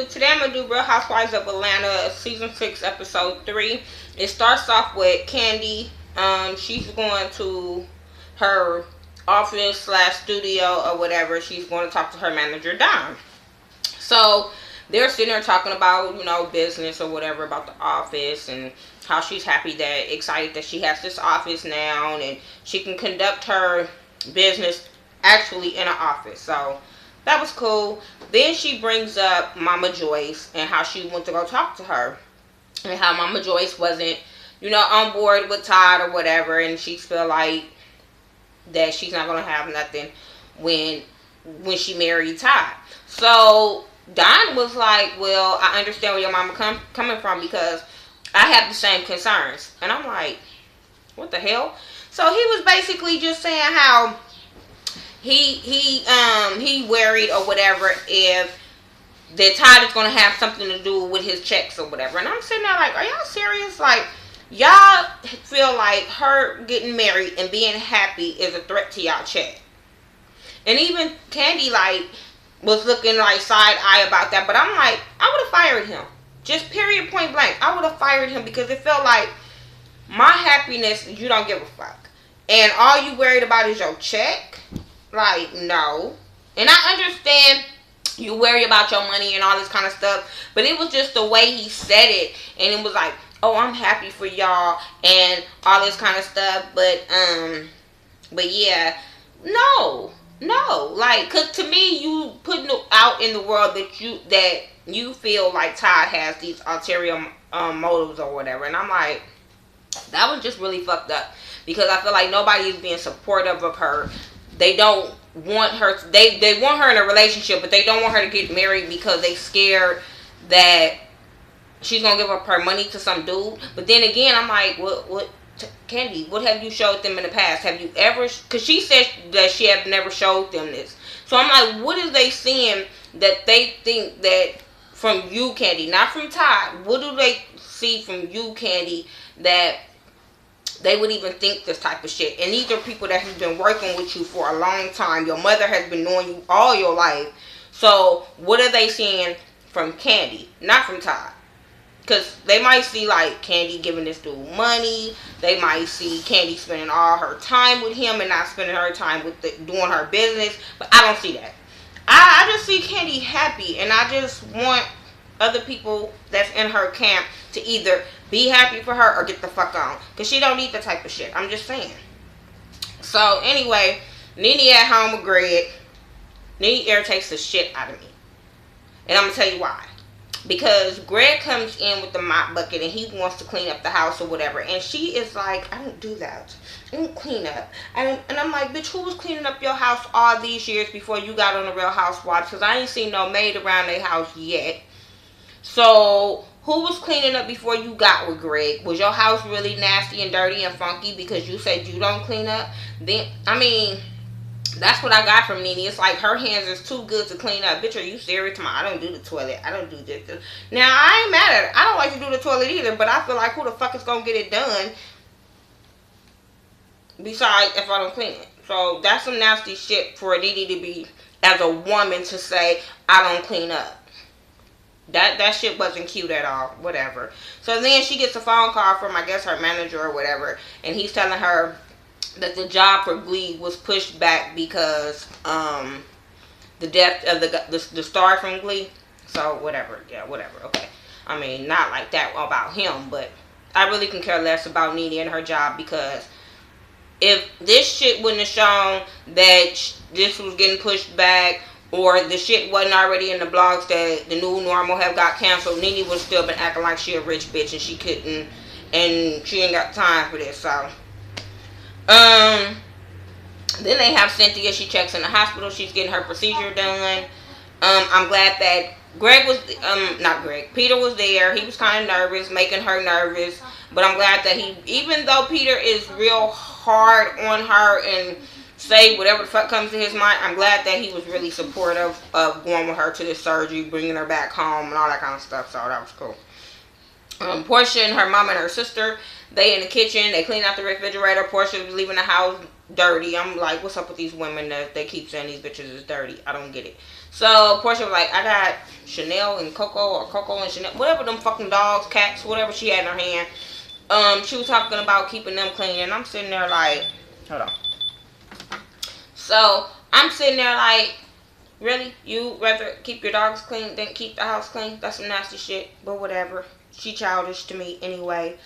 Today I'm going to do Real Housewives of Atlanta Season 6 Episode 3. It starts off with Candy. She's going to her office slash studio or whatever. She's going to talk to her manager, Don. So they're sitting there talking about, business or whatever, about the office and how she's excited that she has this office now and she can conduct her business actually in an office. So that was cool. Then she brings up Mama Joyce and how she went to go talk to her and how Mama Joyce wasn't, on board with Todd or whatever, and she feel like that she's not gonna have nothing when she married Todd. So Don was like, well, I understand where your mama coming from because I have the same concerns. And I'm like, what the hell? So he was basically just saying how he worried or whatever if that Todd is gonna have something to do with his checks or whatever. And I'm sitting there like, are y'all serious? Like, y'all feel like her getting married and being happy is a threat to y'all check. And even Candy was looking side eye about that. But I'm like, I would have fired him. Just period, point blank. I would have fired him because it felt like my happiness, you don't give a fuck. And all you worried about is your check? Like, no. And I understand you worry about your money and all this kind of stuff. But it was just the way he said it. And it was like, oh, I'm happy for y'all and all this kind of stuff. But yeah, no. Cause to me, you putting out in the world that you feel like Todd has these ulterior motives or whatever. And I'm like, that was just really fucked up. Because I feel like nobody is being supportive of her. They don't want her, they want her in a relationship, but they don't want her to get married because they scared that she's gonna give up her money to some dude. But then again, I'm like, what, Candy, what have you showed them in the past? Have you ever, because she said that she have never showed them this. So I'm like, what is they seeing that they think that from you, Candy, not from Todd, what do they see from you, Candy, that they would even think this type of shit? And these are people that have been working with you for a long time. Your mother has been knowing you all your life. So what are they seeing from Candy, not from Todd? Because they might see Candy giving this dude money. They might see Candy spending all her time with him and not spending her time with doing her business. But I don't see that. I just see Candy happy. And I just want other people that's in her camp to either be happy for her or get the fuck on. Because she don't need that type of shit. I'm just saying. So anyway, Nene at home with Greg. Nene irritates the shit out of me. And I'm going to tell you why. Because Greg comes in with the mop bucket and he wants to clean up the house or whatever. And she is like, I don't do that. I don't clean up. And I'm like, bitch, who was cleaning up your house all these years before you got on the Real Housewives? Because I ain't seen no maid around their house yet. So who was cleaning up before you got with Greg? Was your house really nasty and dirty and funky because you said you don't clean up? Then, that's what I got from Nene. It's like her hands is too good to clean up. Bitch, are you serious? I don't do the toilet. I don't do this. Now, I ain't mad at her. I don't like to do the toilet either, but I feel like who the fuck is going to get it done besides if I don't clean it? So, that's some nasty shit for Nene to be, as a woman, to say, I don't clean up. That shit wasn't cute at all. Whatever. So, then she gets a phone call from, I guess, her manager or whatever, and he's telling her that the job for Glee was pushed back because the death of the star from Glee. So whatever, yeah, whatever. Okay, not like that about him, but I really can care less about Nene and her job, because if this shit wouldn't have shown that this was getting pushed back, or the shit wasn't already in the blogs that the new normal have got canceled, Nene would have still been acting like she a rich bitch and she couldn't, and she ain't got time for this. So then they have Cynthia. She checks in the hospital. She's getting her procedure done. I'm glad that Peter was there. He was kind of nervous, making her nervous. But I'm glad that even though Peter is real hard on her and say whatever the fuck comes to his mind, I'm glad that he was really supportive of going with her to this surgery, bringing her back home and all that kind of stuff. So that was cool. Portia and her mom and her sister, they in the kitchen, they clean out the refrigerator. Portia was leaving the house dirty. I'm like, what's up with these women that they keep saying these bitches is dirty? I don't get it. So Portia was like, I got Chanel and Coco, or Coco and Chanel, whatever them fucking dogs, cats, whatever she had in her hand. She was talking about keeping them clean, and I'm sitting there like, hold on. So I'm sitting there like, really? You rather keep your dogs clean than keep the house clean? That's some nasty shit. But whatever. She childish to me anyway.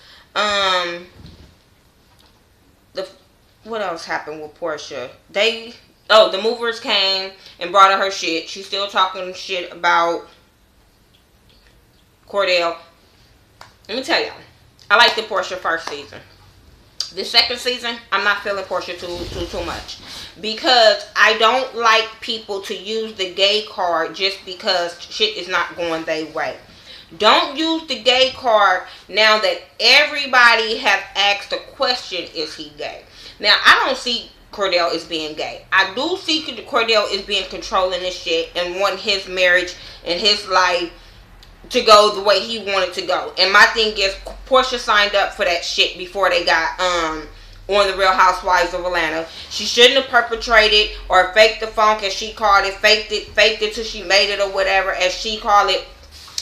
What else happened with Portia? The movers came and brought her shit. She's still talking shit about Cordell. Let me tell y'all, I liked the Portia first season. The second season, I'm not feeling Portia too much, because I don't like people to use the gay card just because shit is not going their way. Don't use the gay card now that everybody have asked the question, is he gay? Now, I don't see Cordell as being gay. I do see Cordell as being controlling this shit and wanting his marriage and his life to go the way he wanted to go. And my thing is, Portia signed up for that shit before they got on the Real Housewives of Atlanta. She shouldn't have perpetrated or faked the funk, as she called it, faked it till she made it, or whatever, as she called it.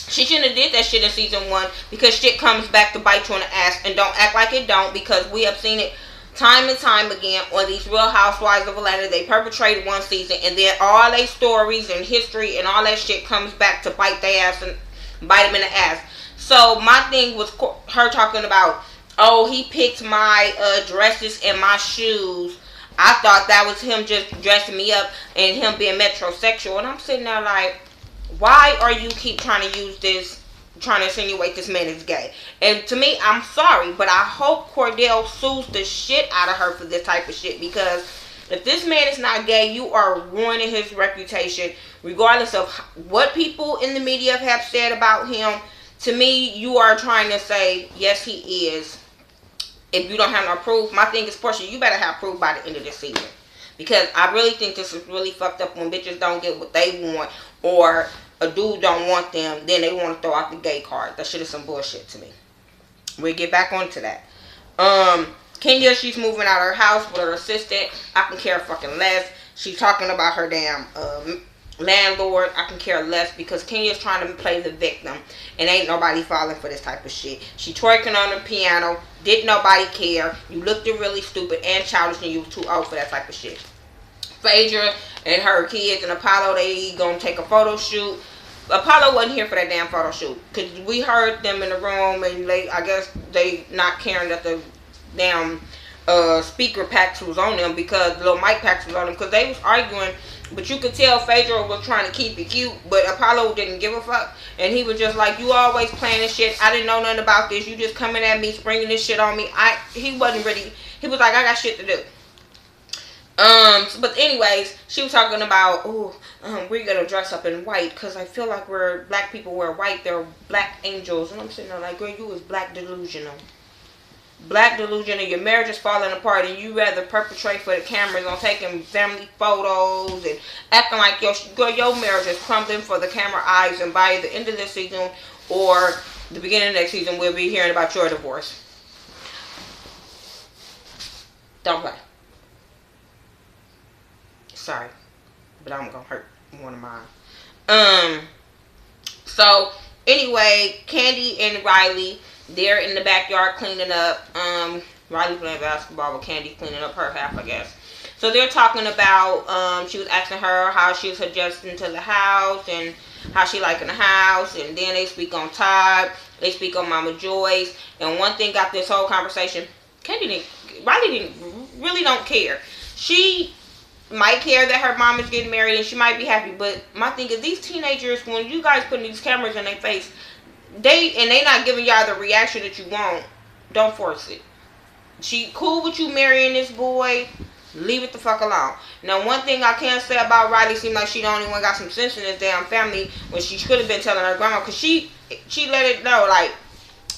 She shouldn't have did that shit in season 1, because shit comes back to bite you in the ass. And don't act like it don't, because we have seen it time and time again on these Real Housewives of Atlanta. They perpetrate one season, and then all their stories and history and all that shit comes back to bite their ass and bite them in the ass. So my thing was her talking about, oh, he picked my dresses and my shoes. I thought that was him just dressing me up and him being metrosexual. And I'm sitting there like, why are you keep trying to use this, trying to insinuate this man is gay? And to me, I'm sorry, but I hope Cordell sues the shit out of her for this type of shit, because if this man is not gay, you are ruining his reputation, regardless of what people in the media have said about him. To me, you are trying to say, yes, he is. If you don't have no proof, my thing is, Portia, you better have proof by the end of this season. Because I really think this is really fucked up when bitches don't get what they want, or a dude don't want them, then they want to throw out the gay card. That shit is some bullshit to me. We'll get back onto that. Kenya, she's moving out of her house with her assistant. I can care fucking less. She's talking about her damn landlord. I can care less, because Kenya's trying to play the victim, and ain't nobody falling for this type of shit. She twerking on the piano. Didn't nobody care. You looked really stupid and childish, and you was too old for that type of shit. Phaedra and her kids and Apollo, they gonna take a photo shoot. Apollo wasn't here for that damn photo shoot, because we heard them in the room, and I guess they not caring that the damn speaker packs was on them, because little mic packs was on them, because they was arguing. But you could tell Phaedra was trying to keep it cute, but Apollo didn't give a fuck, and he was just like, you always playing this shit. I didn't know nothing about this. You just coming at me, springing this shit on me. He wasn't ready. He was like, I got shit to do. But anyways, she was talking about, we're gonna dress up in white, because I feel like black people wear white, they're black angels. And I'm sitting there like, girl, you is black delusional. Black delusional. Your marriage is falling apart, and you rather perpetrate for the cameras on taking family photos and acting like your marriage is crumbling for the camera eyes, and by the end of this season or the beginning of next season, we'll be hearing about your divorce. Don't play. Sorry, but I'm gonna hurt one of mine. So anyway, Candy and Riley, they're in the backyard cleaning up. Riley playing basketball with Candy cleaning up her half, I guess. So they're talking about, she was asking her how she was adjusting to the house and how she liking the house. And then they speak on Todd. They speak on Mama Joyce. And one thing got this whole conversation. Riley really don't care. She might care that her mom is getting married, and she might be happy. But my thing is, these teenagers, when you guys putting these cameras in their face, they not giving y'all the reaction that you want, don't force it. She cool with you marrying this boy, leave it the fuck alone. Now, one thing I can say about Riley, seems like she the only one got some sense in this damn family, when she could have been telling her grandma, because she let it know. Like,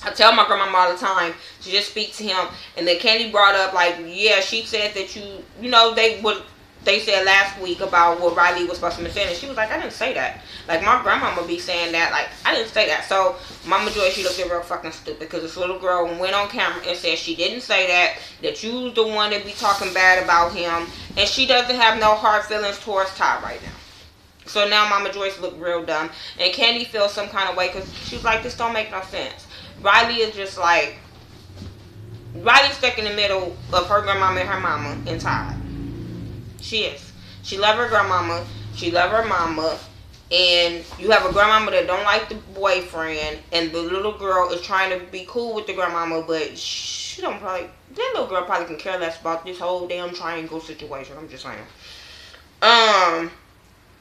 I tell my grandma all the time to just speak to him. And then Candy brought up, like, yeah, she said that you know, they said last week about what Riley was supposed to be saying, and she was like, I didn't say that. Like, my grandmama be saying that. Like, I didn't say that. So Mama Joy, she looked at real fucking stupid, because this little girl went on camera and said she didn't say that you was the one that be talking bad about him, and she doesn't have no hard feelings towards Todd right now. So now Mama Joyce look real dumb. And Candy feels some kind of way because she's like, this don't make no sense. Riley is just like, Riley's stuck in the middle of her grandmama and her mama and Todd. She is. She love her grandmama. She love her mama. And you have a grandmama that don't like the boyfriend. And the little girl is trying to be cool with the grandmama. But she don't probably... That little girl probably can care less about this whole damn triangle situation. I'm just saying.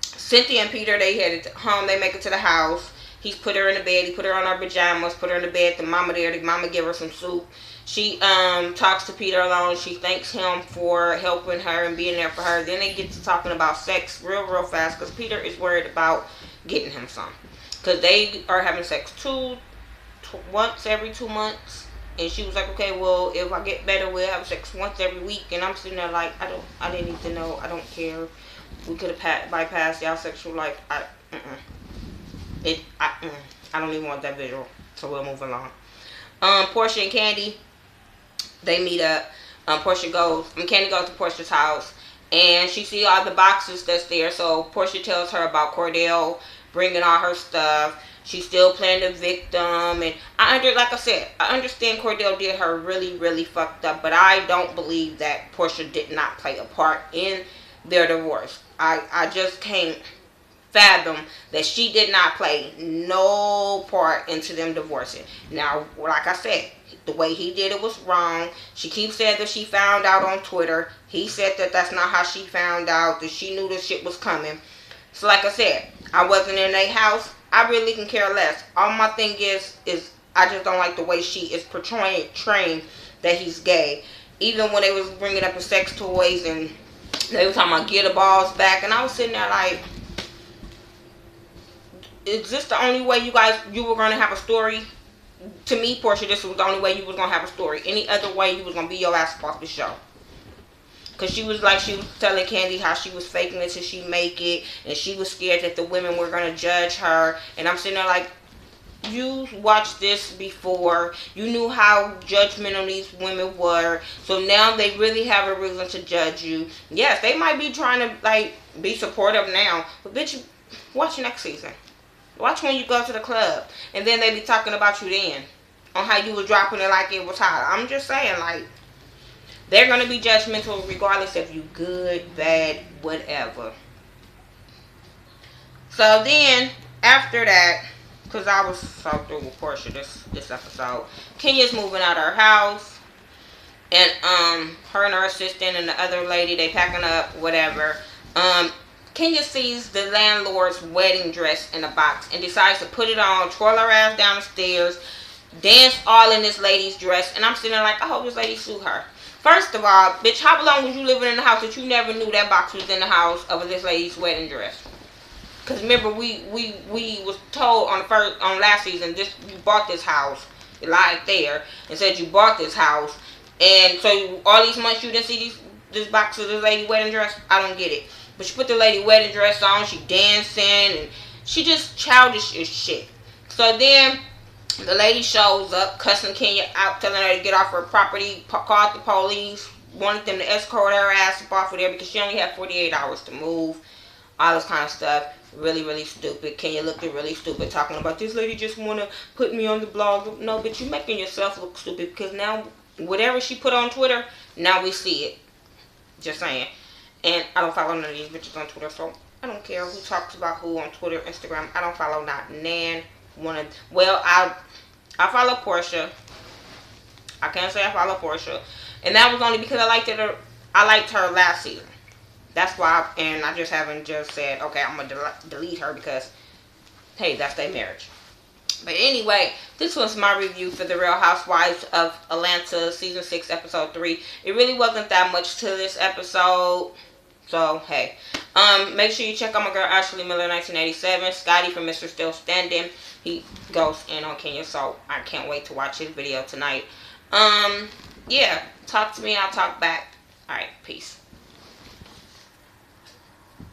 Cynthia and Peter, they headed home. They make it to the house. He's put her in the bed. He put her on her pajamas. Put her in the bed. The mama there. The mama give her some soup. She talks to Peter alone. She thanks him for helping her and being there for her. Then they get to talking about sex real fast because Peter is worried about getting him some. Because they are having sex once every 2 months. And she was like, okay, well, if I get better, we'll have sex once every week. And I'm sitting there like, I didn't need to know. I don't care. We could have bypassed y'all sexual life. I don't even want that visual. So we'll move along. Portia and Candy, they meet up. Candy goes to Portia's house, and she see all the boxes that's there. So Portia tells her about Cordell bringing all her stuff. She's still playing the victim, and like I said, I understand Cordell did her really fucked up, but I don't believe that Portia did not play a part in their divorce. I just can't fathom that she did not play no part into them divorcing. Now, like I said, the way he did it was wrong. She keeps saying that she found out on Twitter. He said that that's not how she found out, that she knew this shit was coming. So like I said, I wasn't in their house. I really can care less. All my thing is I just don't like the way she is portraying that he's gay. Even when they was bringing up the sex toys and they were talking about get the balls back, and I was sitting there like, is this the only way you were going to have a story? To me, Portia, this was the only way you was going to have a story. Any other way, you was going to be your ass off the show. Because she was telling Candy how she was faking it till she make it. And she was scared that the women were going to judge her. And I'm sitting there like, you watched this before. You knew how judgmental these women were. So now they really have a reason to judge you. Yes, they might be trying to, like, be supportive now. But, bitch, watch next season. Watch when you go to the club. And then they be talking about you then. On how you was dropping it like it was hot. I'm just saying, like, they're going to be judgmental regardless if you good, bad, whatever. So then, after that, because I was so through with Portia this episode, Kenya's moving out of her house. And her and her assistant and the other lady, they packing up, whatever. Kenya sees the landlord's wedding dress in a box and decides to put it on, twirl her ass down the stairs, dance all in this lady's dress. And I'm sitting there like, I hope this lady sue her. First of all, bitch, how long was you living in the house that you never knew that box was in the house of this lady's wedding dress? Because remember, we was told on last season, you bought this house. You lied there and said you bought this house. And so all these months you didn't see this box of this lady wedding dress? I don't get it. But she put the lady wedding dress on, she dancing, and she just childish as shit. So then the lady shows up, cussing Kenya out, telling her to get off her property, called the police, wanted them to escort her ass up off of there because she only had 48 hours to move, all this kind of stuff. Really stupid. Kenya looked really stupid talking about this lady just want to put me on the blog. No, but you're making yourself look stupid because now whatever she put on Twitter, now we see it. Just saying. And I don't follow none of these bitches on Twitter, so I don't care who talks about who on Twitter, Instagram. I don't follow not nan one of. Well, I follow Portia. I can't say I follow Portia, and that was only because I liked her. I liked her last season. That's why, and I just haven't just said, okay, I'm gonna delete her because, hey, that's their marriage. But anyway, this was my review for The Real Housewives of Atlanta, Season 6, Episode 3. It really wasn't that much to this episode. So, hey. Make sure you check out my girl Ashley Miller 1987. Scotty from Mr. Still Standing. He goes in on Kenya, so I can't wait to watch his video tonight. Yeah. Talk to me, I'll talk back. Alright, peace.